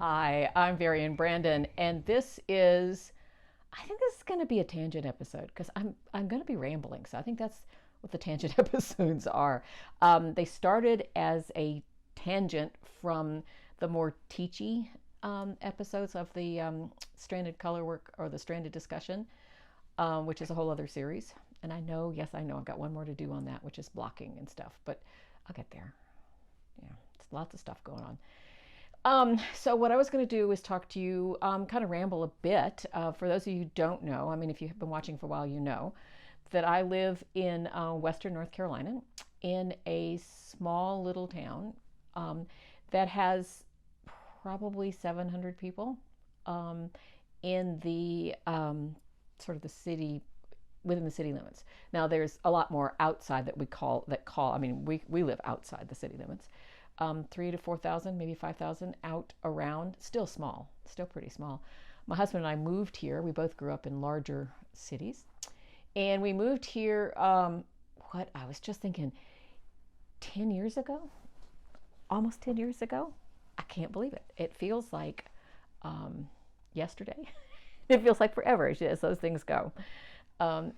Hi, I'm Varian Brandon, and I think this is going to be a tangent episode because I'm going to be rambling. So I think that's what the tangent episodes are. They started as a tangent from the more teachy episodes of the stranded color work or the stranded discussion, which is a whole other series. And I know, yes, I know, I've got one more to do on that, which is blocking and stuff, but I'll get there. Yeah, it's lots of stuff going on. So what I was going to do is talk to you, kind of ramble a bit. For those of you who don't know, I mean, if you've been watching for a while, you know that I live in Western North Carolina in a small little town that has probably 700 people in the sort of the city within the city limits. Now there's a lot more outside that I mean, we live outside the city limits. 3 to 4,000, maybe 5,000 out around. Still small, still pretty small. My husband and I moved here. We both grew up in larger cities, and we moved here. What I was just thinking, 10 years ago, almost 10 years ago. I can't believe it. It feels like yesterday. It feels like forever as those things go.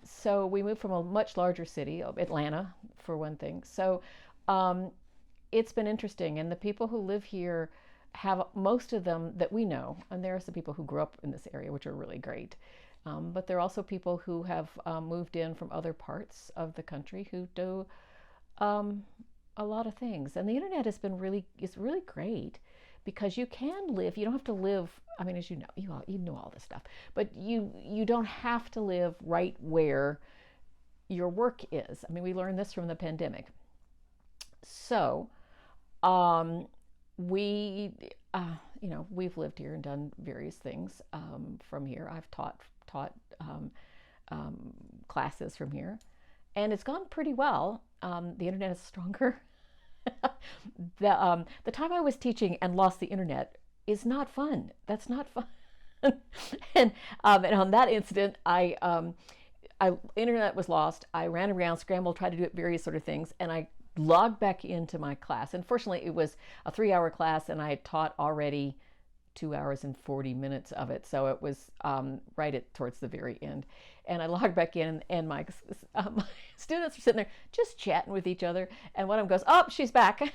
So we moved from a much larger city, Atlanta, for one thing. So it's been interesting, and the people who live here have most of them that we know, and there are some people who grew up in this area, which are really great. But there are also people who have moved in from other parts of the country who do a lot of things. And the internet is really great because you can live. You don't have to live. I mean, as you know, you know all this stuff, but you don't have to live right where your work is. I mean, we learned this from the pandemic. So we've lived here and done various things from here. I've taught classes from here, and it's gone pretty well. The internet is stronger. The time I was teaching and lost the internet is not fun. That's not fun. and on that incident, internet was lost. I ran around, scrambled, tried to do various sort of things, and I logged back into my class. And fortunately, it was a 3-hour class, and I had taught already 2 hours and 40 minutes of it. So it was towards the very end. And I logged back in, and my students were sitting there just chatting with each other. And one of them goes, "Oh, she's back." I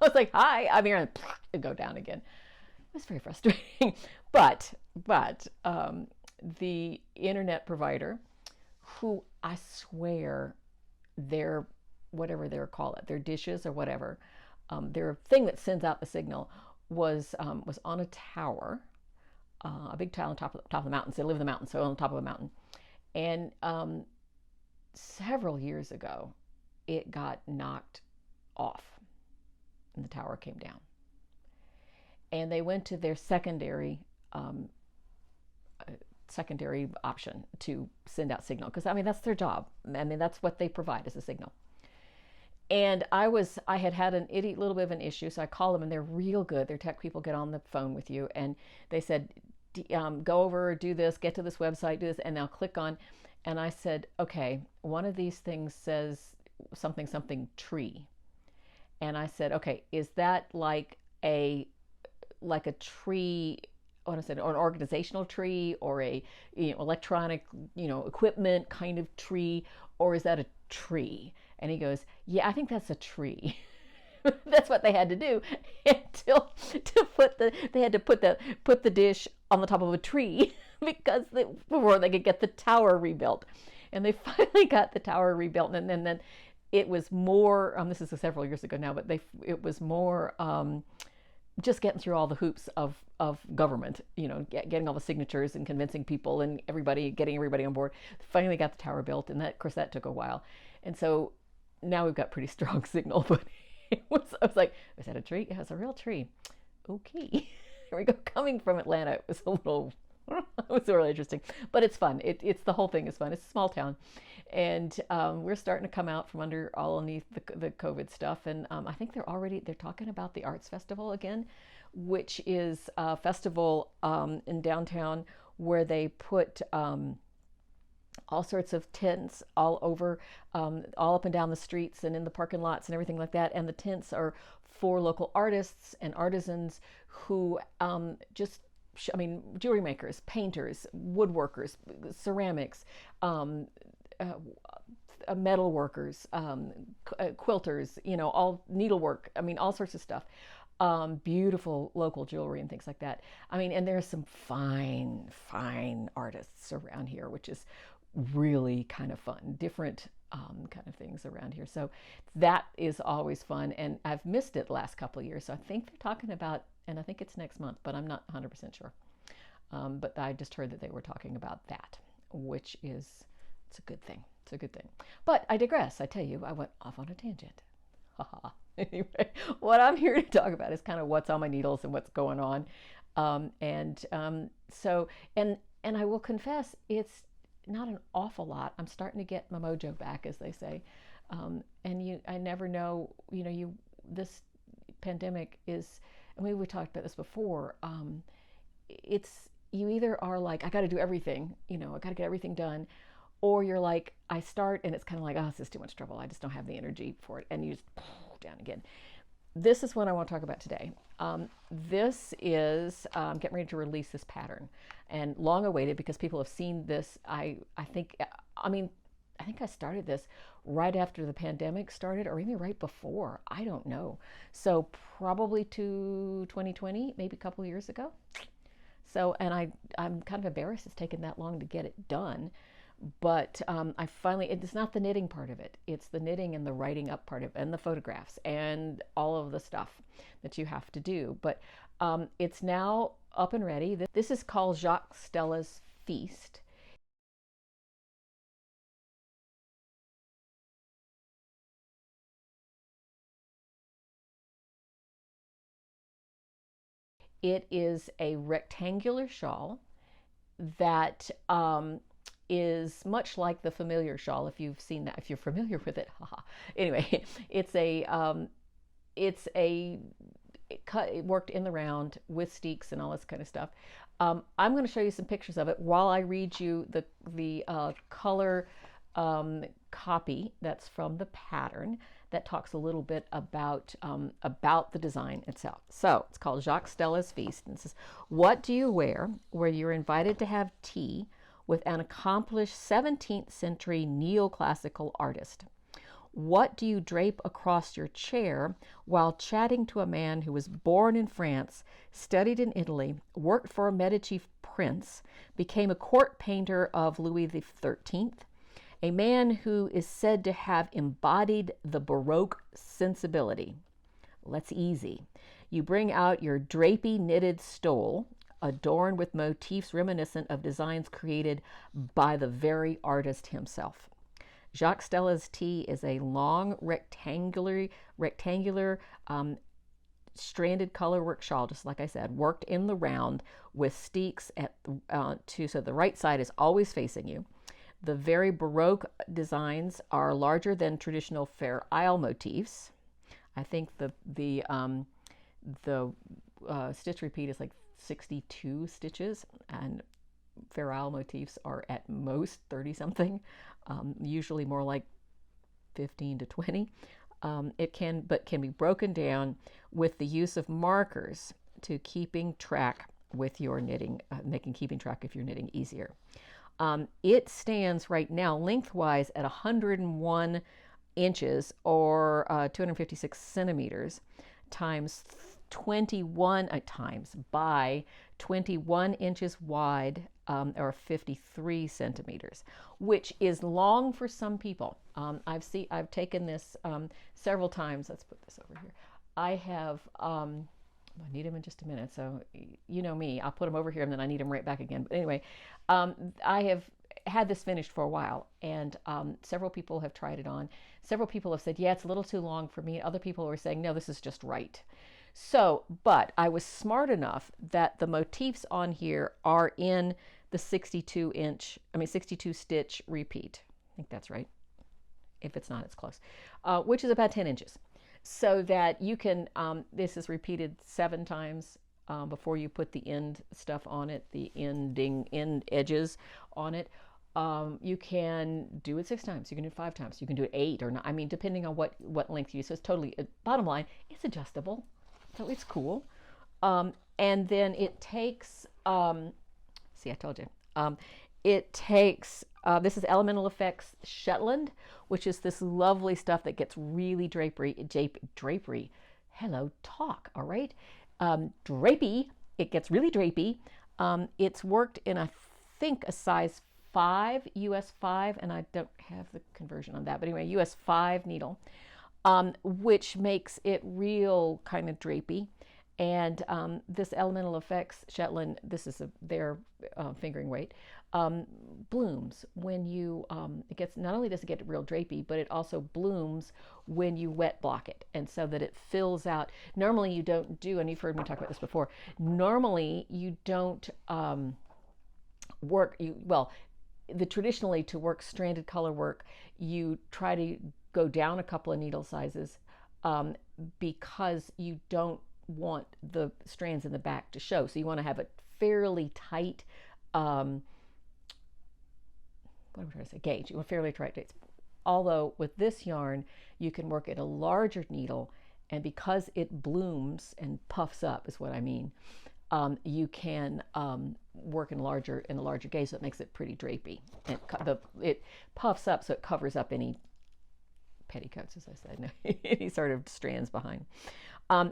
was like, "Hi, I'm here," and go down again. It was very frustrating. But the internet provider, who I swear whatever they call it, their dishes or whatever, their thing that sends out the signal was on a tower, a big tower on top of the mountain. So they live in the mountains, so on top of a mountain. And several years ago, it got knocked off, and the tower came down. And they went to their secondary option to send out signal, because I mean that's their job. I mean that's what they provide as a signal. And I had a little bit of an issue, so I called them, and they're real good. Their tech people get on the phone with you, and they said, "Go over, do this, get to this website, do this," and they'll click on. And I said, "Okay, one of these things says something tree," and I said, "Okay, is that like a tree?" What I said, or an organizational tree, or a electronic equipment kind of tree, or is that a tree? And he goes, "Yeah, I think that's a tree." That's what they had to do until they had to put the dish on the top of a tree before they could get the tower rebuilt. And they finally got the tower rebuilt, and then it was more. This is several years ago now, but it was more. Just getting through all the hoops of government, getting all the signatures and convincing people and getting everybody on board. Finally got the tower built, and of course that took a while. And so now we've got pretty strong signal, but I was like, "Is that a tree?" "Yeah, it's a real tree." Okay. Here we go. Coming from Atlanta, it was it was really interesting, but it's fun. It's the whole thing is fun. It's a small town, and we're starting to come out from underneath the COVID stuff. And I think they're talking about the arts festival again, which is a festival in downtown where they put all sorts of tents all over, all up and down the streets and in the parking lots and everything like that. And the tents are for local artists and artisans who jewelry makers, painters, woodworkers, ceramics, um, uh, metal workers, quilters, all needlework. I mean, all sorts of stuff. Beautiful local jewelry and things like that. I mean, and there's some fine, fine artists around here, which is really kind of fun. Different kind of things around here. So that is always fun. And I've missed it the last couple of years. So I think they're talking about, and I think it's next month, but I'm not 100% sure. But I just heard that they were talking about that, which is, it's a good thing. It's a good thing. But I digress. I tell you, I went off on a tangent. Haha. Anyway, what I'm here to talk about is kind of what's on my needles and what's going on. And I will confess, it's not an awful lot. I'm starting to get my mojo back, as they say. I never know, this pandemic is, I mean, we talked about this before. You either are like, I got to do everything, I got to get everything done. Or you're like, I start and it's kind of like, oh, this is too much trouble. I just don't have the energy for it. And you just pull down again. This is what I want to talk about today. This is getting ready to release this pattern, and long awaited because people have seen this. I think I started this right after the pandemic started, or even right before. I don't know. So probably to 2020, maybe a couple of years ago. So, and I'm kind of embarrassed it's taken that long to get it done. But I finally, it's not the knitting part of it. It's the knitting and the writing up part of it, and the photographs and all of the stuff that you have to do. But it's now up and ready. This is called Jacques Stella's Feast. It is a rectangular shawl that is much like the familiar shawl, if you've seen that, if you're familiar with it. Haha. Anyway, it worked in the round with steeks and all this kind of stuff. I'm going to show you some pictures of it while I read you the color copy that's from the pattern that talks a little bit about the design itself. So it's called Jacques Stella's Feast, and it says, "What do you wear where you're invited to have tea with an accomplished 17th century neoclassical artist? What do you drape across your chair while chatting to a man who was born in France, studied in Italy, worked for a Medici prince, became a court painter of Louis XIII, a man who is said to have embodied the Baroque sensibility? That's easy. You bring out your drapey knitted stole, adorned with motifs reminiscent of designs created by the very artist himself. Jacques Stella's tea is a long rectangular stranded colorwork shawl, just like I said, worked in the round with steeks so the right side is always facing you. The very Baroque designs are larger than traditional Fair Isle motifs. I think the stitch repeat is like 62 stitches, and Fair Isle motifs are at most 30 something, usually more like 15 to 20. It can be broken down with the use of markers to keeping track with your knitting, making keeping track of your knitting easier. It stands right now lengthwise at 101 inches or 256 centimeters times 21 times by 21 inches wide, or 53 centimeters, which is long for some people. I've taken this several times. Let's put this over here. I need them in just a minute, so you know me. I'll put them over here and then I need them right back again. But anyway, I have had this finished for a while, and several people have tried it on. Several people have said, yeah, it's a little too long for me. Other people were saying, no, this is just right. So, but I was smart enough that the motifs on here are in the 62 stitch repeat. I think that's right. If it's not, it's close. Which is about 10 inches. So that you can, this is repeated 7 times before you put the end stuff on it, the end edges on it. You can do it 6 times. You can do it 5 times. You can do it 8 or 9. I mean, depending on what length you use. So it's totally, bottom line, it's adjustable. So it's cool. And then it takes, see, I told you. It takes, this is Elemental Effects Shetland, which is this lovely stuff that gets really drapery. Hello, talk, all right? Drapey. It gets really drapey. It's worked in, I think, a size 5, US 5, and I don't have the conversion on that, but anyway, US 5 needle, which makes it real kind of drapey. And this Elemental Effects Shetland, this is their fingering weight, blooms when you, it gets, not only does it get real drapey, but it also blooms when you wet block it. And so that it fills out. Normally you don't do, and you've heard me talk about this before, normally you don't traditionally to work stranded color work, you try to go down a couple of needle sizes because you don't want the strands in the back to show. So you want to have a fairly tight, gauge. You want fairly tight gauge. Although with this yarn, you can work at a larger needle, and because it blooms and puffs up is what I mean, you can work in a larger gauge, so it makes it pretty drapey. It puffs up so it covers up any petticoats, as I said, any sort of strands behind.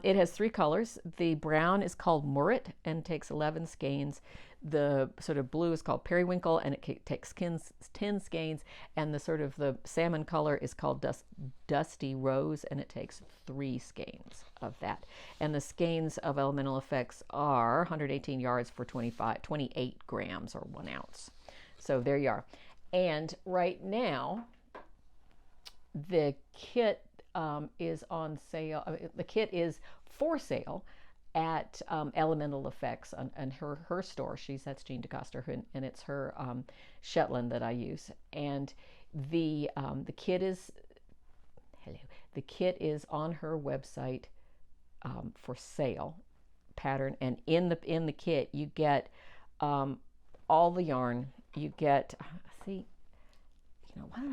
It has 3 colors. The brown is called Murret and takes 11 skeins. The sort of blue is called Periwinkle and it takes 10 skeins. And the sort of the salmon color is called Dusty Rose and it takes 3 skeins of that. And the skeins of Elemental Effects are 118 yards for 28 grams or 1 ounce. So there you are. And right now, the kit is on sale. The kit is for sale at Elemental Effects and her store. That's Jean DeCoster, and it's her Shetland that I use. And the kit is on her website for sale, pattern. And in the kit you get all the yarn. You get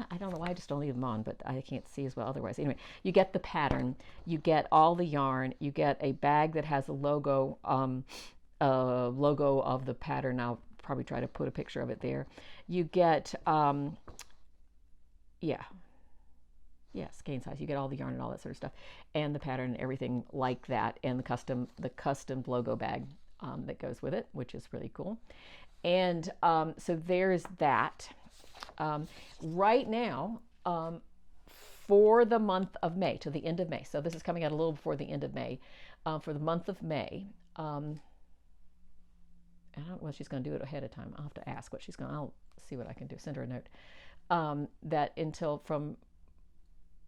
I don't know why I just don't leave them on, but I can't see as well otherwise. Anyway, you get the pattern, you get all the yarn, you get a bag that has a logo of the pattern. I'll probably try to put a picture of it there. You get, skein size. You get all the yarn and all that sort of stuff, and the pattern and everything like that, and the custom logo bag that goes with it, which is really cool. And so there's that. Right now, for the month of May, to the end of May, so this is coming out a little before the end of May, for the month of May, I don't know what she's going to do it ahead of time. I'll have to ask what she's going to, I'll see what I can do, send her a note, that from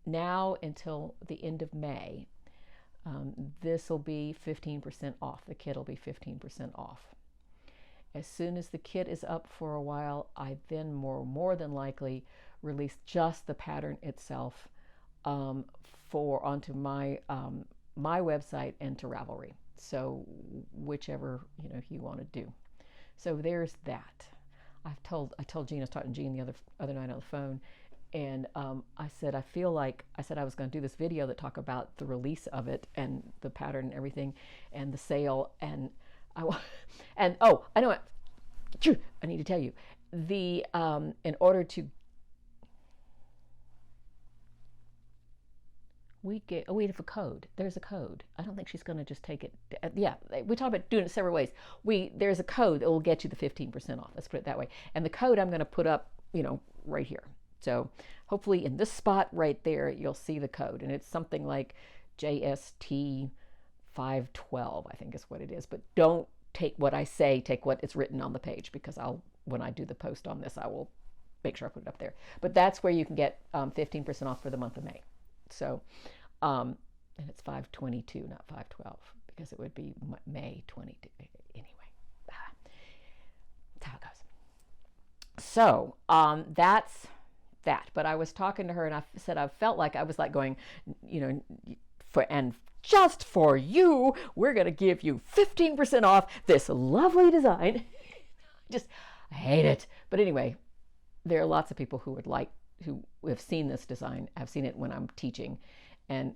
now until the end of May, this will be 15% off. The kit will be 15% off. As soon as the kit is up for a while, I then more than likely release just the pattern itself onto my my website and to Ravelry. So whichever you want to do. So there's that. I told Jean, I was talking to Jean the other night on the phone, and I said I was going to do this video that talk about the release of it and the pattern and everything and the sale and. I know what I need to tell you. In order to we have a code. There's a code. I don't think she's going to just take it. Yeah, we talk about doing it several ways. There's a code that will get you the 15% off. Let's put it that way. And the code I'm going to put up, right here. So hopefully in this spot right there, you'll see the code, and it's something like JST 512, I think is what it is. But don't take what I say, take what is written on the page, because when I do the post on this, I will make sure I put it up there. But that's where you can get 15% off for the month of May. So, and it's 522, not 512, because it would be May 22. Anyway, that's how it goes. So, that's that. But I was talking to her, and I said I felt like I was like going, just for you, we're going to give you 15% off this lovely design. I hate it. But anyway, there are lots of people who who have seen this design, have seen it when I'm teaching, and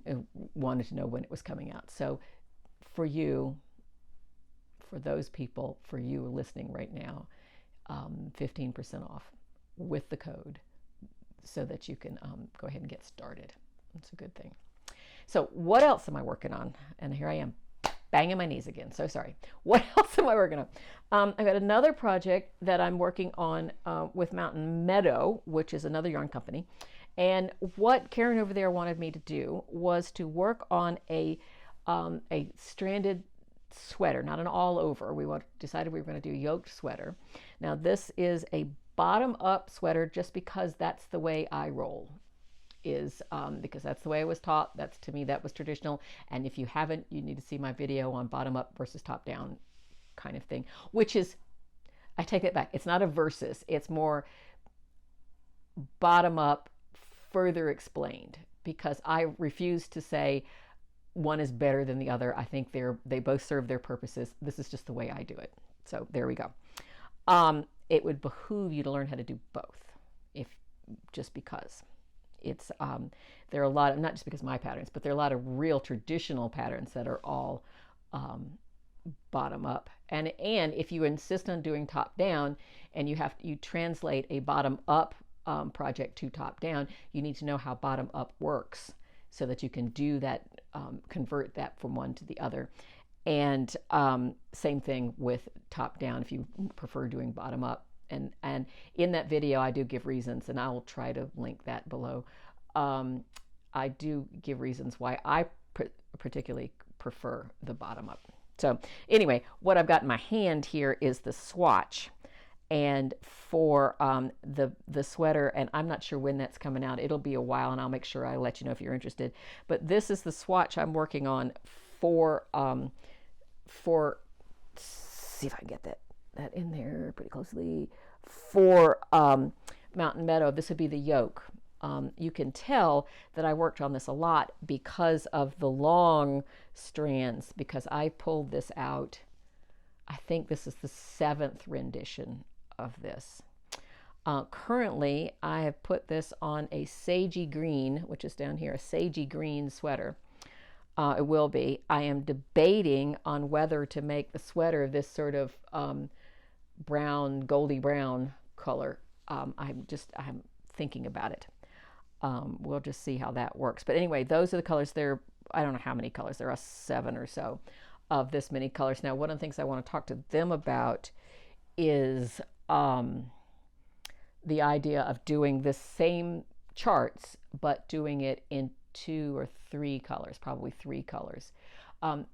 wanted to know when it was coming out. So for you, for those people, for you listening right now, 15% off with the code so that you can go ahead and get started. It's a good thing. So what else am I working on? And here I am banging my knees again. So sorry. What else am I working on? I've got another project that I'm working on with Mountain Meadow, which is another yarn company. And what Karen over there wanted me to do was to work on a stranded sweater, not an all over. We decided we were going to do yoked sweater. Now this is a bottom up sweater just because that's the way I roll, because that's the way I was taught. That's, to me, that was traditional. And if you haven't, you need to see my video on bottom up versus top down kind of thing, which is, I take it back. It's not a versus. It's more bottom up, further explained, because I refuse to say one is better than the other. I think they both serve their purposes. This is just the way I do it. So there we go. It would behoove you to learn how to do both, just because it's there are a lot of, not just because of my patterns, but there are a lot of real traditional patterns that are all bottom up. And if you insist on doing top down, and you translate a bottom up project to top down, you need to know how bottom up works so that you can do that, convert that from one to the other. And same thing with top down if you prefer doing bottom up. And in that video, I do give reasons, and I will try to link that below. I do give reasons why I particularly prefer the bottom up. So anyway, what I've got in my hand here is the swatch. And for the sweater, and I'm not sure when that's coming out. It'll be a while, and I'll make sure I let you know if you're interested. But this is the swatch I'm working on for see if I can get that in there pretty closely, for Mountain Meadow. This would be the yoke. You can tell that I worked on this a lot because of the long strands, because I pulled this out. I think this is the 7th rendition of this. Currently, I have put this on a sagey green, which is down here, a sagey green sweater. It will be. I am debating on whether to make the sweater this sort of brown, goldy brown color. I'm thinking about it. We'll just see how that works. But anyway, those are the colors. I don't know how many colors. There are 7 or so of this many colors. Now, one of the things I want to talk to them about is the idea of doing the same charts, but doing it in 2 or 3 colors, probably 3 colors.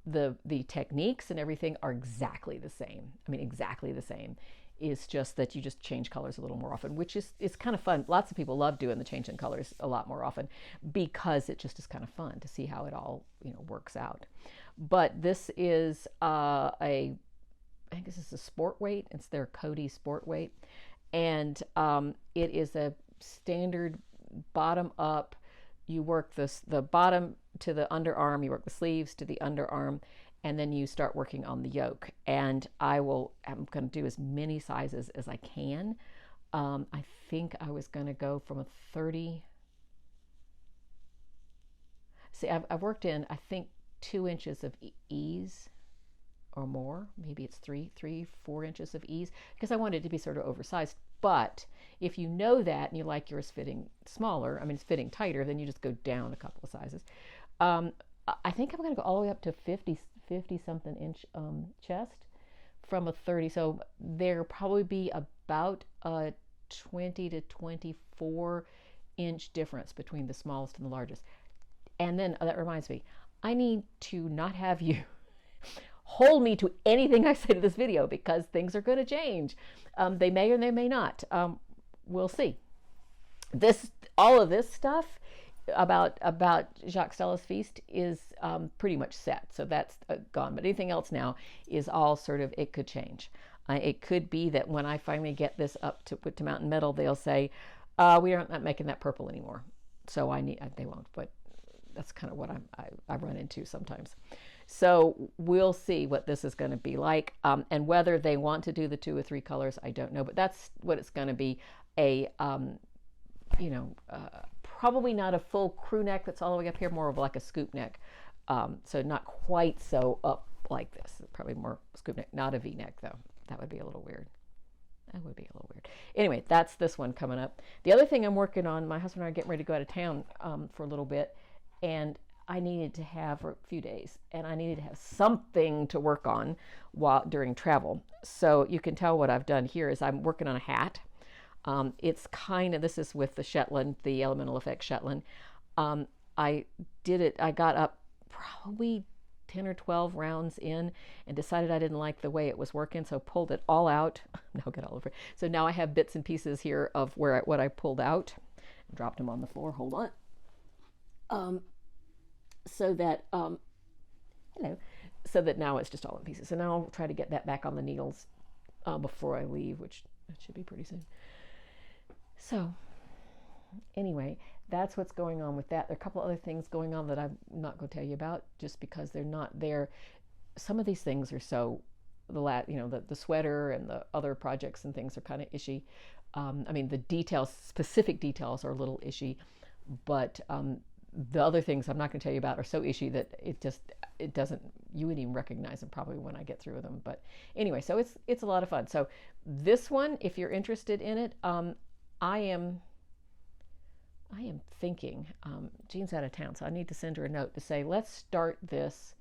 The techniques and everything are exactly the same. I mean, exactly the same. It's just that you just change colors a little more often, which is kind of fun. Lots of people love doing the change in colors a lot more often because it just is kind of fun to see how it all works out. But this is I think this is a sport weight. It's their Cody sport weight, and it is a standard bottom up. You work the bottom to the underarm, you work the sleeves to the underarm, and then you start working on the yoke. And I'm going to do as many sizes as I can. I think I was going to go from a 30. See, I've worked in, I think, 2 inches of ease or more. Maybe it's 4 inches of ease, because I wanted it to be sort of oversized. But if you know that and you like yours fitting smaller, I mean, it's fitting tighter, then you just go down a couple of sizes. I think I'm going to go all the way up to 50 something inch chest from a 30. So there'll probably be about a 20 to 24 inch difference between the smallest and the largest. And then that reminds me, I need to not have you hold me to anything I say to this video, because things are going to change. They may or they may not. We'll see. All of this stuff about Jacques Stella's Feast is pretty much set, so that's gone. But anything else now is all sort of, it could change. It could be that when I finally get this up to put to Mountain Meadow, they'll say we aren't not making that purple anymore. So they won't. But that's kind of what I run into sometimes. So we'll see what this is going to be like, and whether they want to do the 2 or 3 colors, I don't know, but that's what it's going to be. a probably not a full crew neck that's all the way up here, more of like a scoop neck. So not quite so up like this. Probably more scoop neck, not a V-neck though. That would be a little weird. That would be a little weird. Anyway, that's this one coming up. The other thing I'm working on, my husband and I are getting ready to go out of town for a little bit, and I needed to have, for a few days, and I needed to have something to work on during travel. So you can tell what I've done here is I'm working on a hat. It's kind of, this is with the Shetland, the Elemental Effects Shetland. I got up probably 10 or 12 rounds in and decided I didn't like the way it was working, so pulled it all out. Now get all over it. So now I have bits and pieces here of what I pulled out. Dropped them on the floor. Hold on. So that now it's just all in pieces. So now I'll try to get that back on the needles before I leave, which should be pretty soon. So anyway, that's what's going on with that. There are a couple other things going on that I'm not going to tell you about just because they're not there. Some of these things are so, the sweater and the other projects and things are kind of ishy. The specific details are a little ishy, but the other things I'm not going to tell you about are so ishy that it doesn't, you wouldn't even recognize them probably when I get through with them. But anyway, so it's a lot of fun. So this one, if you're interested in it, I am thinking, Jean's out of town, so I need to send her a note to say, let's start this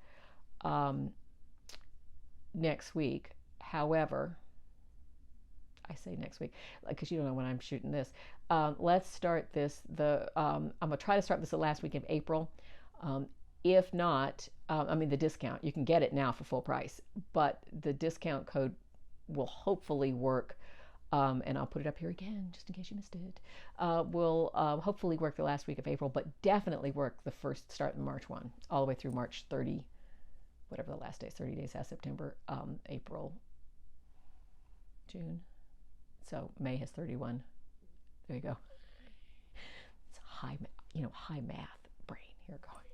next week. However, I say next week because you don't know when I'm shooting this. Let's start this. I'm going to try to start this the last week of April. If not, the discount, you can get it now for full price, but the discount code will hopefully work. And I'll put it up here again, just in case you missed it. Will hopefully work the last week of April, but definitely work start in March 1, all the way through March 30, whatever the last day is, 30 days past September, April, June. So May has 31. There you go. It's high math brain here going.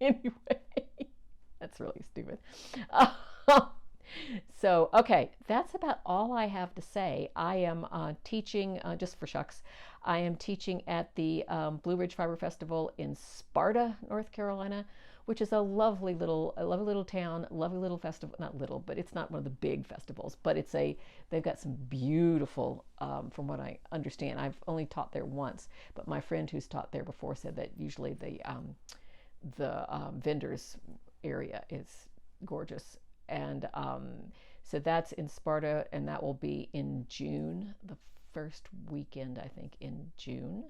Anyway, that's really stupid. So, okay, that's about all I have to say. I am teaching, just for shucks, I am teaching at the Blue Ridge Fiber Festival in Sparta, North Carolina, which is a lovely little town, lovely little festival. Not little, but it's not one of the big festivals, but they've got some beautiful, from what I understand. I've only taught there once, but my friend who's taught there before said that usually the vendors area is gorgeous. And so that's in Sparta, and that will be in June, the first weekend, I think, in June.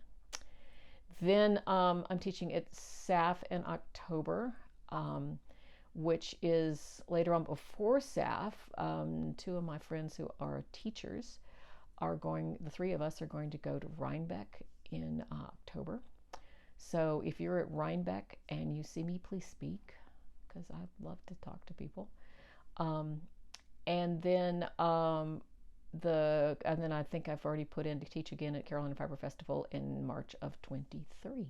Then I'm teaching at SAF in October, which is later on before SAF. Two of my friends who are teachers the three of us are going to go to Rhinebeck in October. So if you're at Rhinebeck and you see me, please speak, because I'd love to talk to people. And then I think I've already put in to teach again at Carolina Fiber Festival in March of 23.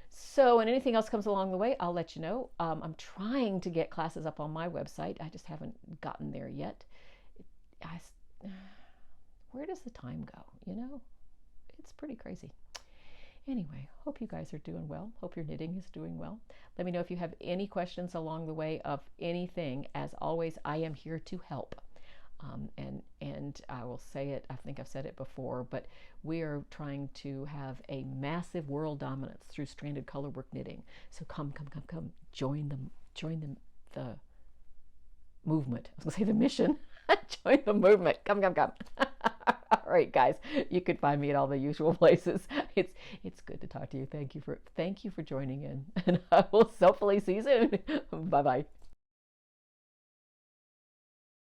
So, and anything else comes along the way, I'll let you know. I'm trying to get classes up on my website. I just haven't gotten there yet. Where does the time go? It's pretty crazy. Anyway, hope you guys are doing well. Hope your knitting is doing well. Let me know if you have any questions along the way of anything. As always, I am here to help. And I will say it, I think I've said it before, but we are trying to have a massive world dominance through stranded colorwork knitting. So come, join the movement. I was going to say the mission. Join the movement. Come. All right, guys, you can find me at all the usual places. It's good to talk to you. Thank you for joining in, and I will hopefully see you soon. Bye-bye.